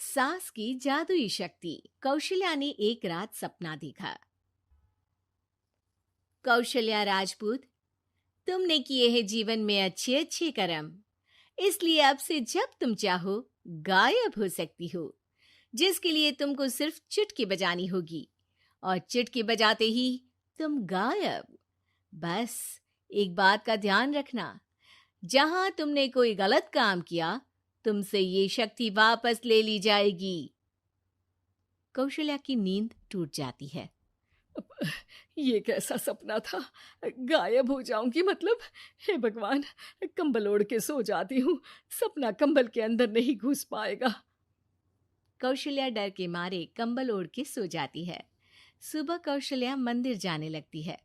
सास की जादुई शक्ति। कौशल्या ने एक रात सपना देखा। कौशल्या राजपूत, तुमने किए हैं जीवन में अच्छे अच्छे कर्म, इसलिए अब से जब तुम चाहो गायब हो सकती हो, जिसके लिए तुमको सिर्फ चुटकी बजानी होगी और चुटकी बजाते ही तुम गायब। बस एक बात का ध्यान रखना, जहां तुमने कोई गलत काम किया तुमसे ये शक्ति वापस ले ली जाएगी। कौशल्या की नींद टूट जाती है। ये कैसा सपना था? गायब हो जाऊंगी मतलब? हे भगवान, कंबल ओढ़ के सो जाती हूँ, सपना कंबल के अंदर नहीं घुस पाएगा। कौशल्या डर के मारे कंबल ओढ़ के सो जाती है। सुबह कौशल्या मंदिर जाने लगती है।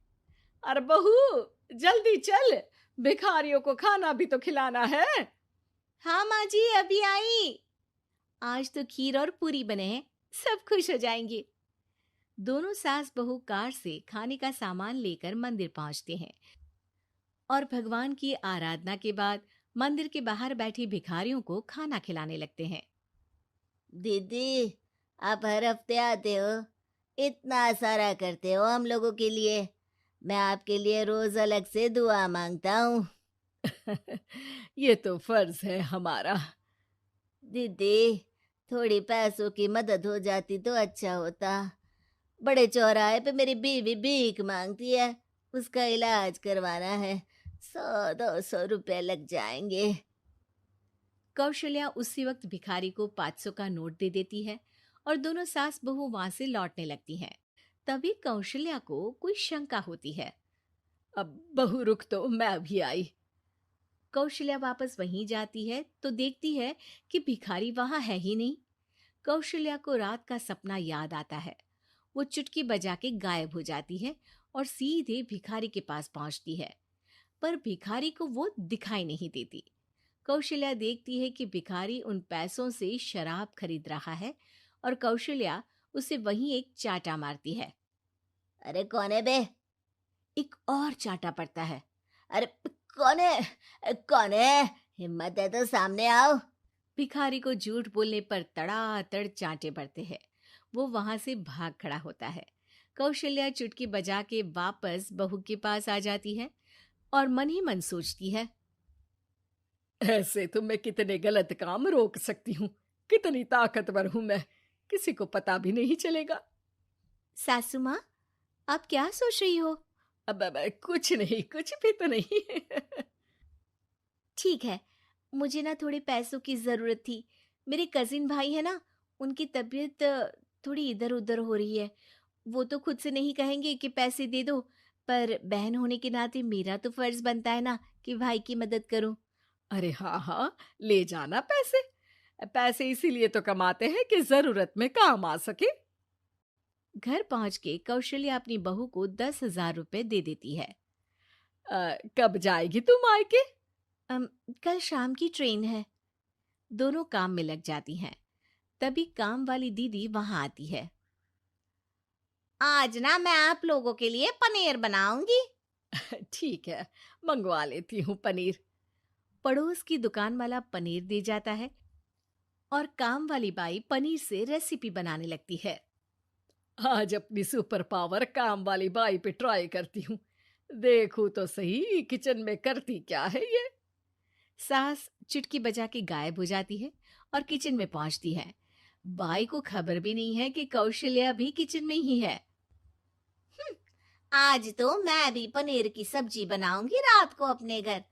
अरे बहू, जल्दी चल, भिखारियों को खाना भी तो खिलाना है। हाँ माँ जी, अभी आई। आज तो खीर और पूरी बने हैं, सब खुश हो जाएंगे। दोनों सास बहू कार से खाने का सामान लेकर मंदिर पहुंचते हैं और भगवान की आराधना के बाद मंदिर के बाहर बैठे भिखारियों को खाना खिलाने लगते हैं। दीदी, आप हर हफ्ते आते हो, इतना सारा करते हो हम लोगों के लिए। मैं आपके लिए रोज अलग से दुआ मांगता हूँ। ये तो फर्ज है हमारा। दीदी, थोड़ी पैसों की मदद हो जाती तो अच्छा होता। बड़े चौराहे पे मेरी बीवी भीख मांगती है, उसका इलाज करवाना है, 100-200 रुपए लग जाएंगे। कौशल्या उसी वक्त भिखारी को 500 का नोट दे देती है और दोनों सास बहू वहां से लौटने लगती हैं। तभी कौशल्या को कोई शंका होती है। अब बहू रुक, तो मैं अभी आई। कौशल्या वापस वहीं जाती है तो देखती है कि भिखारी वहां है ही नहीं। कौशल्या को रात का सपना याद आता है। वो चुटकी बजा के गायब हो जाती है और सीधे भिखारी के पास पहुंचती है, पर भिखारी को वो दिखाई नहीं देती। कौशल्या देखती है कि भिखारी उन पैसों से शराब खरीद रहा है और कौशल्या उसे वहीं एक चाटा मारती है। अरे कौन है बे? एक और चाटा पड़ता है। अरे कौन है? कौन है? हिम्मत है तो सामने आओ। भिखारी को झूठ बोलने पर तड़ातड़ चांटे पड़ते हैं। वो वहां से भाग खड़ा होता है। कौशल्या चुटकी बजा के वापस बहू के पास आ जाती है और मन ही मन सोचती है, ऐसे तो मैं कितने गलत काम रोक सकती हूँ, कितनी ताकतवर हूँ मैं, किसी को पता भी नहीं चलेगा। सासू माँ, आप क्या सोच रही हो? अब कुछ नहीं, कुछ भी तो नहीं। ठीक है, मुझे ना थोड़े पैसों की जरूरत थी। मेरे कजिन भाई है ना, उनकी तबीयत थोड़ी इधर उधर हो रही है। वो तो खुद से नहीं कहेंगे कि पैसे दे दो, पर बहन होने के नाते मेरा तो फर्ज बनता है ना कि भाई की मदद करूं। अरे हाँ हाँ, ले जाना पैसे। पैसे इसीलिए तो कमाते हैं कि जरूरत में काम आ सके। घर पहुंच के कौशल्या अपनी बहू को 10,000 रुपए दे देती है। कब जाएगी तुम मायके? कल शाम की ट्रेन है। दोनों काम में लग जाती हैं। तभी काम वाली दीदी वहां आती है। आज ना मैं आप लोगों के लिए पनीर बनाऊंगी। ठीक है, मंगवा लेती हूँ पनीर। पड़ोस की दुकान वाला पनीर दे जाता है और काम वाली बाई पनीर से रेसिपी बनाने लगती है। आज अपनी सुपर पावर काम वाली बाई पे ट्राई करती हूँ, देखूं तो सही किचन में करती क्या है ये। सास चुटकी बजा के गायब हो जाती है और किचन में पहुंचती है। बाई को खबर भी नहीं है कि कौशल्या भी किचन में ही है। आज तो मैं भी पनीर की सब्जी बनाऊंगी रात को अपने घर,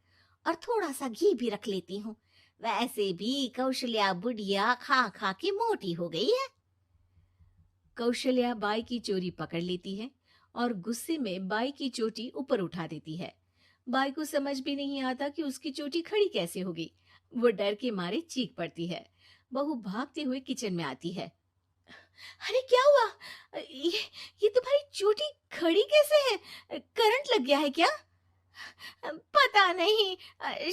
और थोड़ा सा घी भी रख लेती हूँ। वैसे भी कौशल्या बुढ़िया खा खा के मोटी हो गई है। कौशल्या बाई की चोरी पकड़ लेती है और गुस्से में बाई की चोटी ऊपर उठा देती है। बाई को समझ भी नहीं आता कि उसकी चोटी खड़ी कैसे हो गई। वो डर के मारे चीख पड़ती है। बहू भागते हुए किचन में आती है। अरे क्या हुआ? ये तुम्हारी चोटी खड़ी कैसे है? करंट लग गया है क्या? पता नहीं,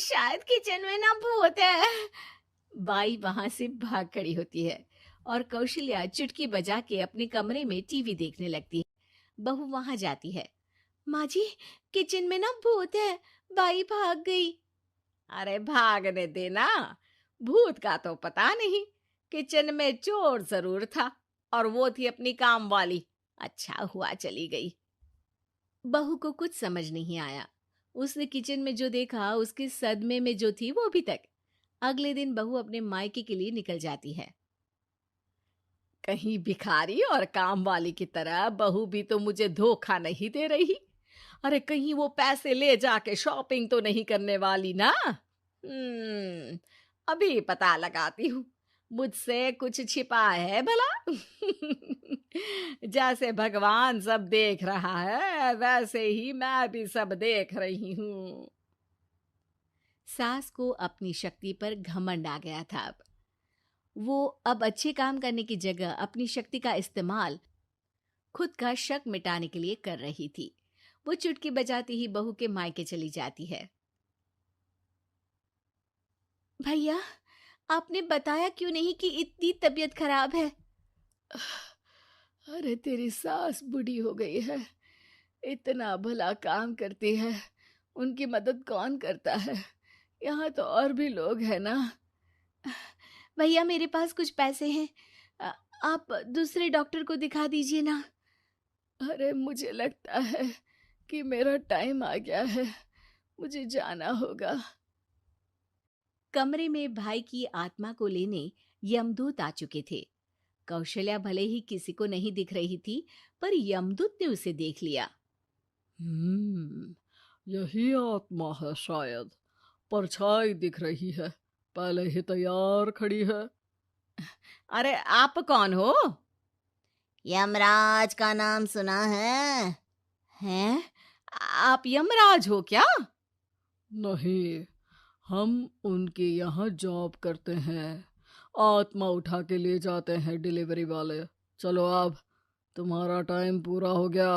शायद किचन में ना भूत है। बाई वहां से भाग खड़ी होती है और कौशल्या चुटकी बजा के अपने कमरे में टीवी देखने लगती है। बहू वहां जाती है। माँ जी, किचन में ना भूत है, बाई भाग गई। अरे भागने देना, भूत का तो पता नहीं, किचन में चोर जरूर था और वो थी अपनी काम वाली। अच्छा हुआ चली गई। बहू को कुछ समझ नहीं आया। उसने किचन में जो देखा उसके सदमे में जो थी वो अभी तक। अगले दिन बहू अपने मायके के लिए निकल जाती है। कहीं भिखारी और काम वाली की तरह बहू भी तो मुझे धोखा नहीं दे रही। अरे कहीं वो पैसे ले जाके शॉपिंग तो नहीं करने वाली ना। अभी पता लगाती हूँ। मुझसे कुछ छिपा है भला। जैसे भगवान सब देख रहा है वैसे ही मैं भी सब देख रही हूँ। सास को अपनी शक्ति पर घमंड आ गया था। वो अब अच्छे काम करने की जगह अपनी शक्ति का इस्तेमाल खुद का शक मिटाने के लिए कर रही थी। वो चुटकी बजाती ही बहू के मायके चली जाती है। भैया, आपने बताया क्यों नहीं कि इतनी तबीयत खराब है? अरे तेरी सास बूढ़ी हो गई है, इतना भला काम करती है, उनकी मदद कौन करता है? यहाँ तो और भी लोग हैं ना। भैया, मेरे पास कुछ पैसे हैं, आप दूसरे डॉक्टर को दिखा दीजिए ना। अरे मुझे लगता है कि मेरा टाइम आ गया है, मुझे जाना होगा। कमरे में भाई की आत्मा को लेने यमदूत आ चुके थे। कौशल्या भले ही किसी को नहीं दिख रही थी, पर यमदूत ने उसे देख लिया। यही आत्मा है शायद, परछाई दिख रही है, पहले ही तैयार खड़ी है। अरे आप कौन हो? यमराज का नाम सुना है? हैं? आप यमराज हो क्या? नहीं, हम उनके यहाँ जॉब करते हैं, आत्मा उठा के ले जाते हैं डिलीवरी वाले। चलो अब तुम्हारा टाइम पूरा हो गया।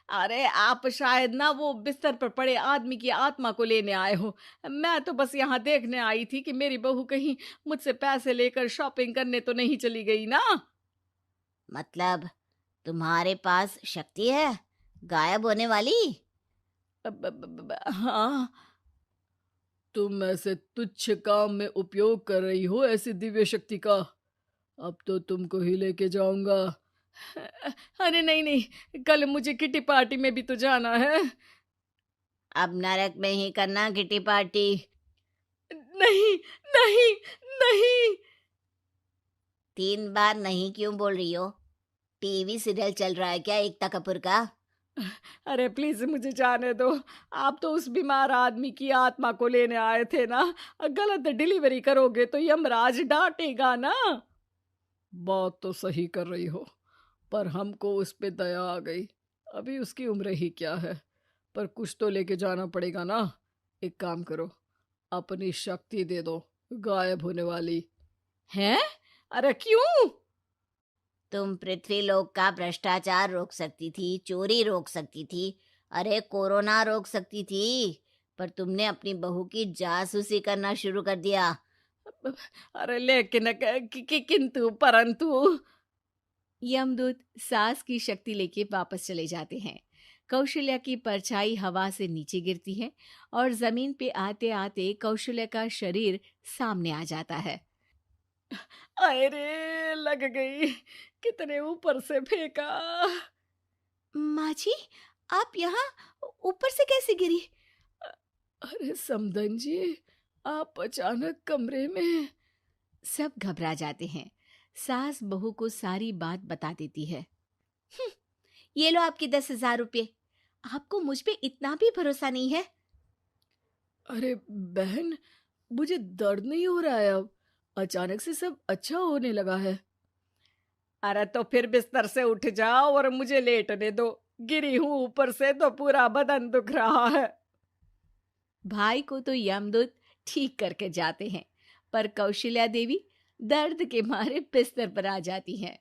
अरे आप शायद ना वो बिस्तर पर पड़े आदमी की आत्मा को लेने आए हो। मैं तो बस यहाँ देखने आई थी कि मेरी बहू कहीं मुझसे पैसे लेकर शॉपिंग करने तो नहीं चली गई ना। मतलब तुम्हारे पास शक्ति है गायब होने वाली? हाँ। तुम ऐसे तुच्छ काम में उपयोग कर रही हो ऐसी दिव्य शक्ति का। अब तो तुमको ही लेके जाऊंगा। अरे नहीं नहीं, कल मुझे किटी पार्टी में भी तो जाना है। अब नरक में ही करना किटी पार्टी। नहीं नहीं नहीं। 3 बार नहीं क्यों बोल रही हो? टीवी सीरियल चल रहा है क्या एकता कपूर का? अरे प्लीज मुझे जाने दो। आप तो उस बीमार आदमी की आत्मा को लेने आए थे ना। गलत डिलीवरी करोगे तो यमराज डांटेगा ना। बात तो सही कर रही हो, पर हमको उस पे दया आ गई। अभी उसकी उम्र ही क्या है, पर कुछ तो लेके जाना पड़ेगा ना। एक काम करो, अपनी शक्ति दे दो, गायब होने वाली। हैं? अरे क्यों? तुम पृथ्वीलोक का भ्रष्टाचार रोक सकती थी, चोरी रोक सकती थी, अरे कोरोना रोक सकती थी, पर तुमने अपनी बहू की जासूसी करना शुरू कर दिया। अरे लेकिन किंतु परंतु। यमदूत सास की शक्ति लेके वापस चले जाते हैं। कौशल्या की परछाई हवा से नीचे गिरती है और जमीन पे आते आते कौशल्या का शरीर सामने आ जाता है। अरे लग गई, कितने ऊपर से फेंका। माँ जी, आप यहाँ ऊपर से कैसे गिरी? अरे समधन जी, आप अचानक कमरे में। सब घबरा जाते हैं। सास बहू को सारी बात बता देती है। ये लो आपके 10,000 रुपये। आपको मुझ पे इतना भी भरोसा नहीं है? अरे बहन, मुझे दर्द नहीं हो रहा है, अब अचानक से सब अच्छा होने लगा है। अरे तो फिर बिस्तर से उठ जाओ और मुझे लेटने दो। गिरी हूं ऊपर से तो पूरा बदन दुख रहा है। भाई को तो यमदूत ठीक करके जाते हैं, पर कौशल्या देवी दर्द के मारे बिस्तर पर आ जाती हैं।